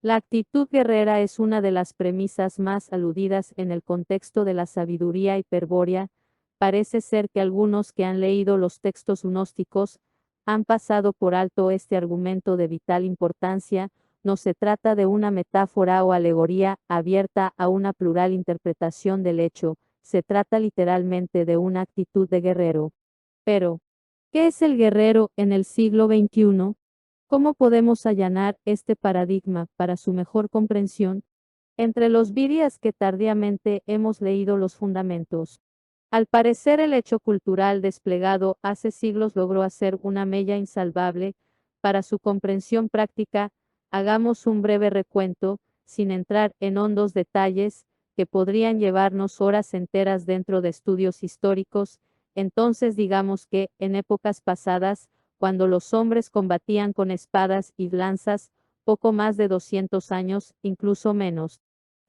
La actitud guerrera es una de las premisas más aludidas en el contexto de la sabiduría hiperbórea. Parece ser que algunos que han leído los textos gnósticos han pasado por alto este argumento de vital importancia. No se trata de una metáfora o alegoría abierta a una plural interpretación del hecho, se trata literalmente de una actitud de guerrero. Pero, ¿qué es el guerrero en el siglo XXI? ¿Cómo podemos allanar este paradigma para su mejor comprensión? Entre los virías que tardíamente hemos leído los fundamentos. Al parecer el hecho cultural desplegado hace siglos logró hacer una mella insalvable para su comprensión práctica. Hagamos un breve recuento, sin entrar en hondos detalles, que podrían llevarnos horas enteras dentro de estudios históricos. Entonces digamos que, en épocas pasadas, cuando los hombres combatían con espadas y lanzas, poco más de 200 años, incluso menos,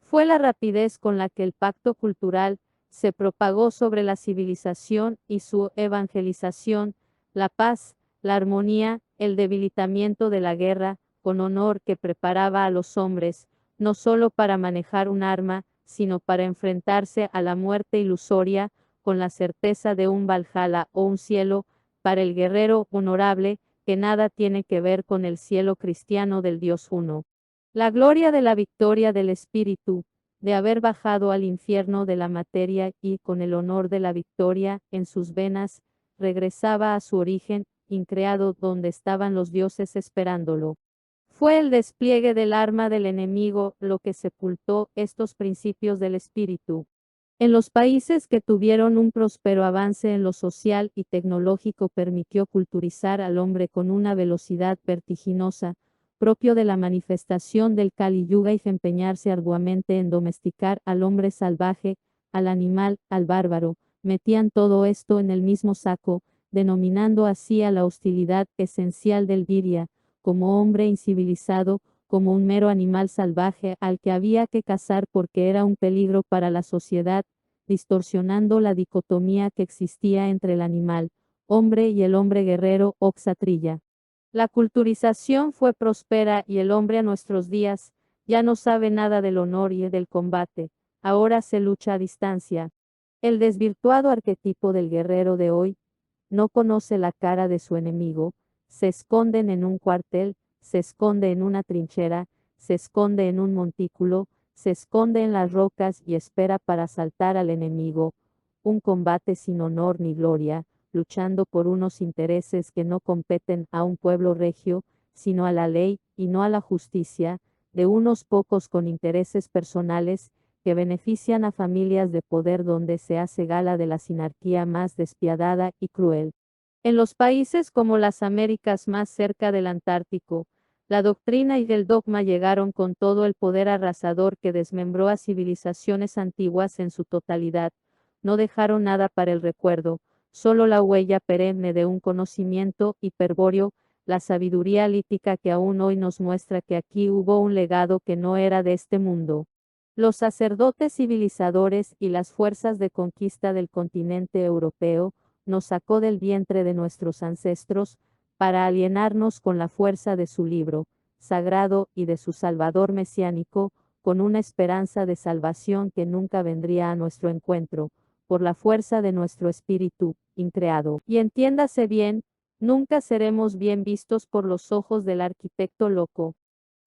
fue la rapidez con la que el pacto cultural se propagó sobre la civilización y su evangelización, la paz, la armonía, el debilitamiento de la guerra, con honor que preparaba a los hombres, no solo para manejar un arma, sino para enfrentarse a la muerte ilusoria, con la certeza de un Valhalla o un cielo, para el guerrero honorable, que nada tiene que ver con el cielo cristiano del Dios uno. La gloria de la victoria del Espíritu, de haber bajado al infierno de la materia y, con el honor de la victoria en sus venas, regresaba a su origen, increado donde estaban los dioses esperándolo. Fue el despliegue del arma del enemigo lo que sepultó estos principios del espíritu. En los países que tuvieron un próspero avance en lo social y tecnológico permitió culturizar al hombre con una velocidad vertiginosa, propio de la manifestación del Kali Yuga, y empeñarse arduamente en domesticar al hombre salvaje, al animal, al bárbaro, metían todo esto en el mismo saco, denominando así a la hostilidad esencial del viria, como hombre incivilizado, como un mero animal salvaje al que había que cazar porque era un peligro para la sociedad, distorsionando la dicotomía que existía entre el animal, hombre y el hombre guerrero o xatrilla. La culturización fue próspera y el hombre a nuestros días ya no sabe nada del honor y del combate, ahora se lucha a distancia. El desvirtuado arquetipo del guerrero de hoy no conoce la cara de su enemigo, se esconden en un cuartel, se esconde en una trinchera, se esconde en un montículo, se esconde en las rocas y espera para asaltar al enemigo. Un combate sin honor ni gloria, luchando por unos intereses que no competen a un pueblo regio, sino a la ley y no a la justicia, de unos pocos con intereses personales que benefician a familias de poder donde se hace gala de la sinarquía más despiadada y cruel. En los países como las Américas más cerca del Antártico, la doctrina y el dogma llegaron con todo el poder arrasador que desmembró a civilizaciones antiguas en su totalidad, no dejaron nada para el recuerdo, solo la huella perenne de un conocimiento hiperbóreo, la sabiduría lítica que aún hoy nos muestra que aquí hubo un legado que no era de este mundo. Los sacerdotes civilizadores y las fuerzas de conquista del continente europeo nos sacó del vientre de nuestros ancestros, para alienarnos con la fuerza de su libro sagrado y de su Salvador mesiánico, con una esperanza de salvación que nunca vendría a nuestro encuentro, por la fuerza de nuestro espíritu, increado. Y entiéndase bien, nunca seremos bien vistos por los ojos del arquitecto loco.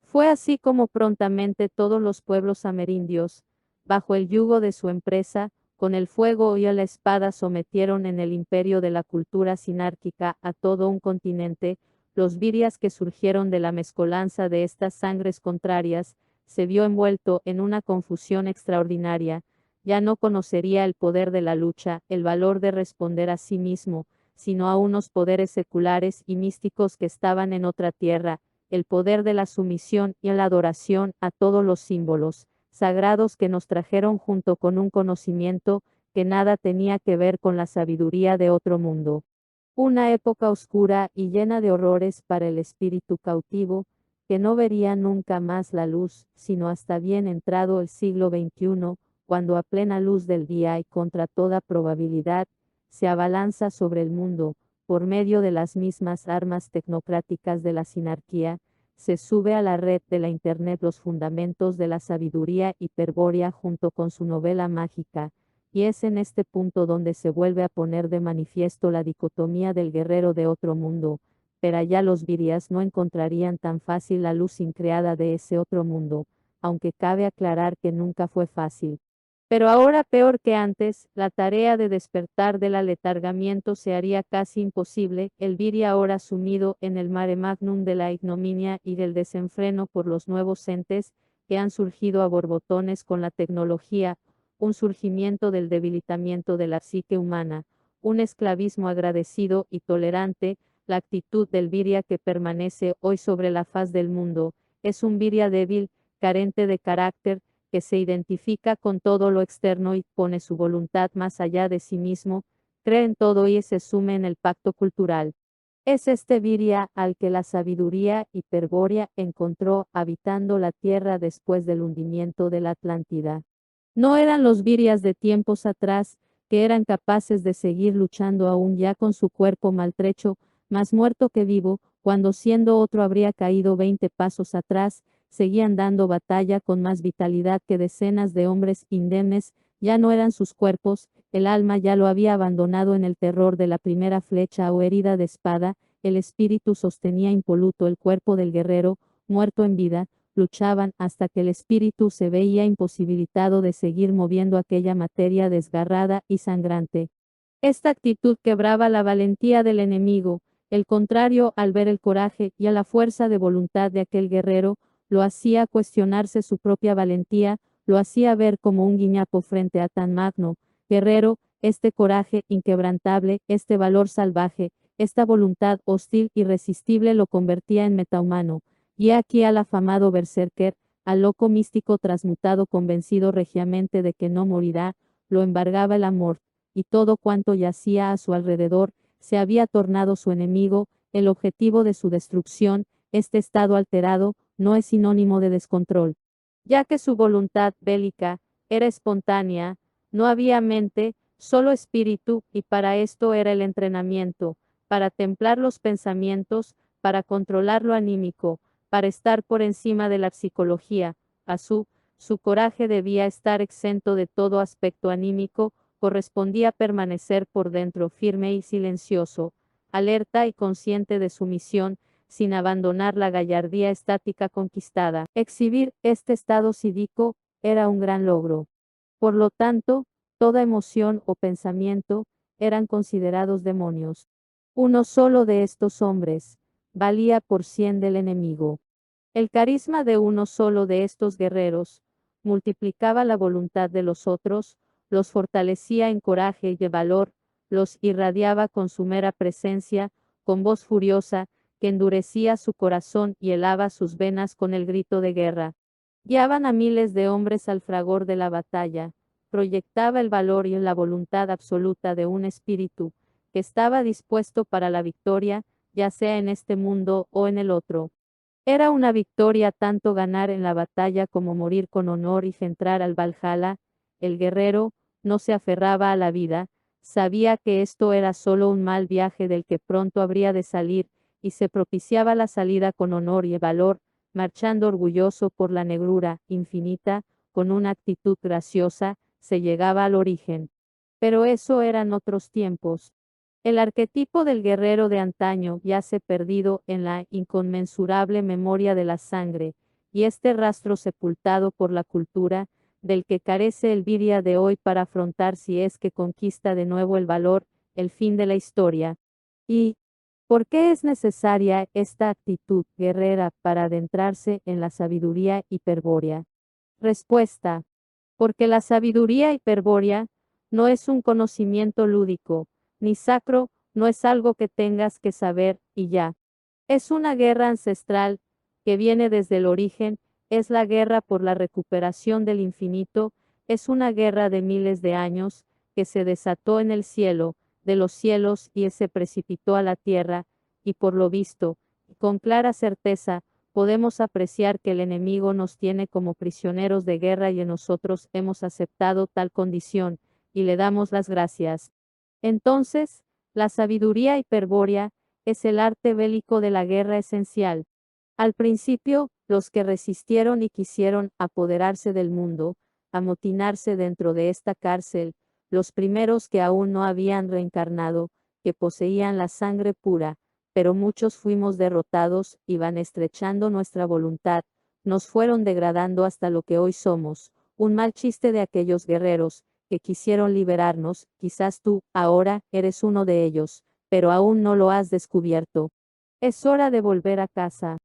Fue así como prontamente todos los pueblos amerindios, bajo el yugo de su empresa, con el fuego y a la espada sometieron en el imperio de la cultura sinárquica a todo un continente. Los virias que surgieron de la mezcolanza de estas sangres contrarias, se vio envuelto en una confusión extraordinaria, ya no conocería el poder de la lucha, el valor de responder a sí mismo, sino a unos poderes seculares y místicos que estaban en otra tierra, el poder de la sumisión y la adoración a todos los símbolos sagrados que nos trajeron junto con un conocimiento que nada tenía que ver con la sabiduría de otro mundo. Una época oscura y llena de horrores para el espíritu cautivo, que no vería nunca más la luz, sino hasta bien entrado el siglo XXI, cuando a plena luz del día y contra toda probabilidad, se abalanza sobre el mundo, por medio de las mismas armas tecnocráticas de la sinarquía, se sube a la red de la Internet Los fundamentos de la sabiduría hiperbórea junto con su novela mágica, y es en este punto donde se vuelve a poner de manifiesto la dicotomía del guerrero de otro mundo, pero allá los virias no encontrarían tan fácil la luz increada de ese otro mundo, aunque cabe aclarar que nunca fue fácil. Pero ahora peor que antes, la tarea de despertar del aletargamiento se haría casi imposible, el viria ahora sumido en el mare magnum de la ignominia y del desenfreno por los nuevos entes que han surgido a borbotones con la tecnología, un surgimiento del debilitamiento de la psique humana, un esclavismo agradecido y tolerante, la actitud del viria que permanece hoy sobre la faz del mundo, es un viria débil, carente de carácter, que se identifica con todo lo externo y pone su voluntad más allá de sí mismo, cree en todo y se sume en el pacto cultural. Es este viria al que la sabiduría hiperbórea encontró habitando la tierra después del hundimiento de la Atlántida. No eran los virias de tiempos atrás, que eran capaces de seguir luchando aún ya con su cuerpo maltrecho, más muerto que vivo, cuando siendo otro habría caído 20 pasos atrás, seguían dando batalla con más vitalidad que decenas de hombres indemnes, ya no eran sus cuerpos, el alma ya lo había abandonado en el terror de la primera flecha o herida de espada, el espíritu sostenía impoluto el cuerpo del guerrero, muerto en vida, luchaban hasta que el espíritu se veía imposibilitado de seguir moviendo aquella materia desgarrada y sangrante. Esta actitud quebraba la valentía del enemigo, el contrario al ver el coraje y a la fuerza de voluntad de aquel guerrero, lo hacía cuestionarse su propia valentía, lo hacía ver como un guiñapo frente a tan magno guerrero, este coraje inquebrantable, este valor salvaje, esta voluntad hostil y irresistible lo convertía en metahumano. Y aquí al afamado berserker, al loco místico transmutado convencido regiamente de que no morirá, lo embargaba el amor, y todo cuanto yacía a su alrededor, se había tornado su enemigo, el objetivo de su destrucción, este estado alterado, no es sinónimo de descontrol. Ya que su voluntad bélica era espontánea, no había mente, solo espíritu, y para esto era el entrenamiento, para templar los pensamientos, para controlar lo anímico, para estar por encima de la psicología, su coraje debía estar exento de todo aspecto anímico, correspondía permanecer por dentro firme y silencioso, alerta y consciente de su misión, sin abandonar la gallardía estática conquistada. Exhibir este estado psíquico era un gran logro. Por lo tanto, toda emoción o pensamiento eran considerados demonios. Uno solo de estos hombres valía por 100 del enemigo. El carisma de uno solo de estos guerreros multiplicaba la voluntad de los otros, los fortalecía en coraje y valor, los irradiaba con su mera presencia, con voz furiosa, que endurecía su corazón y helaba sus venas con el grito de guerra. Guiaban a miles de hombres al fragor de la batalla, proyectaba el valor y la voluntad absoluta de un espíritu, que estaba dispuesto para la victoria, ya sea en este mundo o en el otro. Era una victoria tanto ganar en la batalla como morir con honor y entrar al Valhalla. El guerrero no se aferraba a la vida, sabía que esto era solo un mal viaje del que pronto habría de salir, y se propiciaba la salida con honor y valor, marchando orgulloso por la negrura infinita, con una actitud graciosa, se llegaba al origen. Pero eso eran otros tiempos. El arquetipo del guerrero de antaño yace perdido en la inconmensurable memoria de la sangre, y este rastro sepultado por la cultura, del que carece el viria de hoy para afrontar si es que conquista de nuevo el valor, el fin de la historia. ¿Y por qué es necesaria esta actitud guerrera para adentrarse en la sabiduría hiperbórea? Respuesta: porque la sabiduría hiperbórea no es un conocimiento lúdico, ni sacro, no es algo que tengas que saber, y ya. Es una guerra ancestral, que viene desde el origen, es la guerra por la recuperación del infinito, es una guerra de miles de años, que se desató en el cielo, de los cielos y se precipitó a la tierra, y por lo visto, con clara certeza, podemos apreciar que el enemigo nos tiene como prisioneros de guerra y nosotros hemos aceptado tal condición, y le damos las gracias. Entonces, la sabiduría hiperbórea es el arte bélico de la guerra esencial. Al principio, los que resistieron y quisieron apoderarse del mundo, amotinarse dentro de esta cárcel, los primeros que aún no habían reencarnado, que poseían la sangre pura, pero muchos fuimos derrotados, y van estrechando nuestra voluntad, nos fueron degradando hasta lo que hoy somos, un mal chiste de aquellos guerreros, que quisieron liberarnos, quizás tú, ahora, eres uno de ellos, pero aún no lo has descubierto. Es hora de volver a casa.